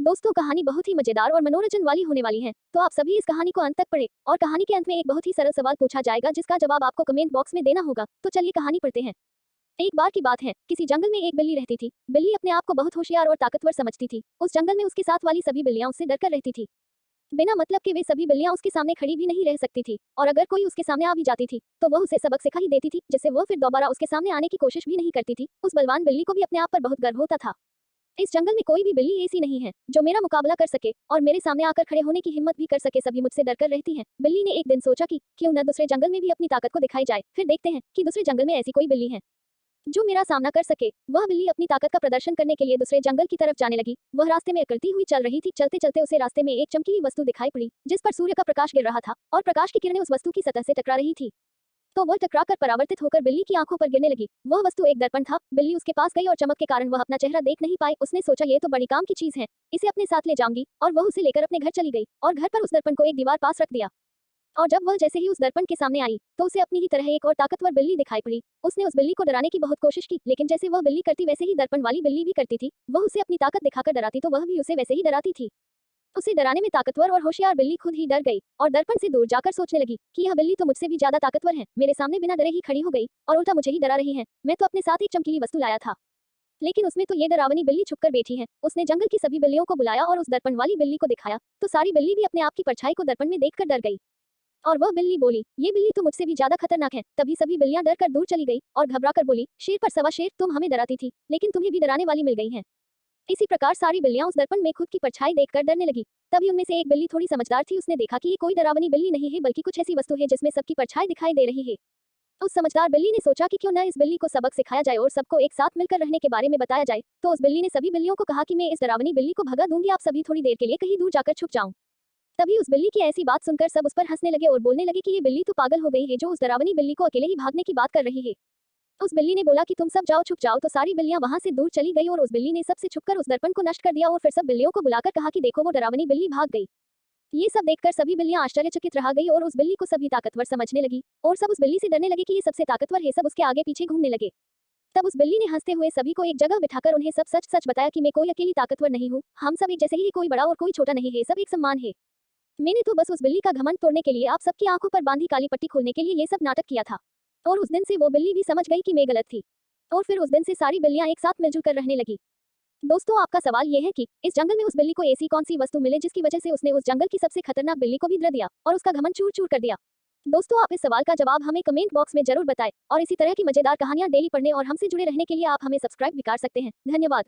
दोस्तों, कहानी बहुत ही मजेदार और मनोरंजन वाली होने वाली है, तो आप सभी इस कहानी को अंत तक पढ़ें। और कहानी के अंत में एक बहुत ही सरल सवाल पूछा जाएगा जिसका जवाब आपको कमेंट बॉक्स में देना होगा। तो चलिए कहानी पढ़ते हैं। एक बार की बात है, किसी जंगल में एक बिल्ली रहती थी। बिल्ली अपने आप को बहुत होशियार और ताकतवर समझती थी। उस जंगल में उसके साथ वाली सभी बिल्लियां उससे डरकर रहती थी। बिना मतलब के वे सभी बिल्लियां उसके सामने खड़ी भी नहीं रह सकती थी, और अगर कोई उसके सामने आ भी जाती थी तो वह उसे सबक सिखा ही देती थी, जिससे वह फिर दोबारा उसके सामने आने की कोशिश भी नहीं करती थी। उस बलवान बिल्ली को भी अपने आप पर बहुत गर्व होता था। इस जंगल में कोई भी बिल्ली ऐसी नहीं है जो मेरा मुकाबला कर सके और मेरे सामने आकर खड़े होने की हिम्मत भी कर सके। सभी मुझसे डरकर रहती हैं। बिल्ली ने एक दिन सोचा कि क्यों न दूसरे जंगल में भी अपनी ताकत को दिखाई जाए। फिर देखते हैं कि दूसरे जंगल में ऐसी कोई बिल्ली है जो मेरा सामना कर सके। वह बिल्ली अपनी ताकत का प्रदर्शन करने के लिए दूसरे जंगल की तरफ जाने लगी। वह रास्ते में अकड़ती हुई चल रही थी। चलते चलते उसे रास्ते में एक चमकीली वस्तु दिखाई पड़ी जिस पर सूर्य का प्रकाश गिर रहा था, और प्रकाश की किरणें उस वस्तु की सतह से टकरा रही थी। तो वह टकराकर परावर्तित होकर बिल्ली की आंखों पर गिरने लगी। वह वस्तु एक दर्पण था। बिल्ली उसके पास गई और चमक के कारण वह अपना चेहरा देख नहीं पाई। उसने सोचा ये तो बड़ी काम की चीज है, इसे अपने साथ ले जाऊंगी, और वह उसे लेकर अपने घर चली गई और घर पर उस दर्पण को एक दीवार पास रख दिया। और जब वह जैसे ही उस दर्पण के सामने आई तो उसे अपनी ही तरह एक और ताकतवर बिल्ली दिखाई पड़ी। उसने उस बिल्ली को डराने की बहुत कोशिश की, लेकिन जैसे वह बिल्ली करती वैसे ही दर्पण वाली बिल्ली भी करती थी। वह उसे अपनी ताकत दिखाकर डराती तो वह भी उसे वैसे ही डराती थी। उसे डराने में ताकतवर और होशियार बिल्ली खुद ही डर गई और दर्पण से दूर जाकर सोचने लगी कि यह बिल्ली तो मुझसे भी ज्यादा ताकतवर है। मेरे सामने बिना डरे ही खड़ी हो गई और उल्टा मुझे ही डरा रही है। मैं तो अपने साथ एक चमकीली वस्तु लाया था, लेकिन उसमें तो ये डरावनी बिल्ली छुपकर बैठी है। उसने जंगल की सभी बिल्लियों को बुलाया और उस दर्पण वाली बिल्ली को दिखाया, तो सारी बिल्ली भी अपने आप की परछाई को दर्पण में देखकर डर गई। और वह बिल्ली बोली, ये बिल्ली तो मुझसे भी ज्यादा खतरनाक है। तभी सभी बिल्लियां डर कर दूर चली गई और घबरा कर बोली, शेर पर सवा शेर, तुम हमें डराती थी लेकिन तुम्हें भी डराने वाली मिल गई है। इसी प्रकार सारी बिल्लियां उस दर्पण में खुद की परछाई देखकर डरने लगी। तभी उनमें से एक बिल्ली थोड़ी समझदार थी। उसने देखा कि ये कोई डरावनी बिल्ली नहीं है, बल्कि कुछ ऐसी वस्तु है जिसमें सबकी परछाई दिखाई दे रही है। उस समझदार बिल्ली ने सोचा कि क्यों न इस बिल्ली को सबक सिखाया जाए और सबको एक साथ मिलकर रहने के बारे में बताया जाए। तो उस बिल्ली ने सभी बिल्लियों को कहा कि मैं इस डरावनी बिल्ली को भगा दूंगी, आप सभी थोड़ी देर के लिए कहीं दूर जाकर छुप जाऊं। तभी उस बिल्ली की ऐसी बात सुनकर सब उस पर हंसने लगे और बोलने लगे कि ये बिल्ली तो पागल हो गई है जो उस डरावनी बिल्ली को अकेले ही भागने की बात कर रही है। उस बिल्ली ने बोला कि तुम सब जाओ, छुप जाओ। तो सारी बिल्लियां वहां से दूर चली गई और उस बिल्ली ने सबसे छुपकर उस दर्पण को नष्ट कर दिया और फिर सब बिल्लियों को बुलाकर कहा कि देखो वो डरावनी बिल्ली भाग गई। ये सब देखकर सभी बिल्लियां आश्चर्यचकित रह गई और उस बिल्ली को सभी ताकतवर समझने लगी और सब उस बिल्ली से डरने लगे कि ये सबसे ताकतवर है। सब उसके आगे पीछे घूमने लगे। तब उस बिल्ली ने हंसते हुए सभी को एक जगह बिठाकर उन्हें सब सच सच बताया कि मैं कोई अकेली ताकतवर नहीं हूँ, हम सब एक जैसे ही, कोई बड़ा और कोई छोटा नहीं है, सब एक समान है। मैंने तो बस उस बिल्ली का घमंड तोड़ने के लिए आप सबकी आंखों पर बांधी काली पट्टी खोलने के लिए ये सब नाटक किया था। और उस दिन से वो बिल्ली भी समझ गई कि मैं गलत थी, और फिर उस दिन से सारी बिल्लियां एक साथ मिलजुल कर रहने लगी। दोस्तों, आपका सवाल ये है कि इस जंगल में उस बिल्ली को ऐसी कौन सी वस्तु मिले जिसकी वजह से उसने उस जंगल की सबसे खतरनाक बिल्ली को भी डरा दिया और उसका घमंड चूर चूर कर दिया। दोस्तों, आप इस सवाल का जवाब हमें कमेंट बॉक्स में जरूर बताएं और इसी तरह की मजेदार कहानियां डेली पढ़ने और हमसे जुड़े रहने के लिए आप हमें सब्सक्राइब भी कर सकते हैं। धन्यवाद।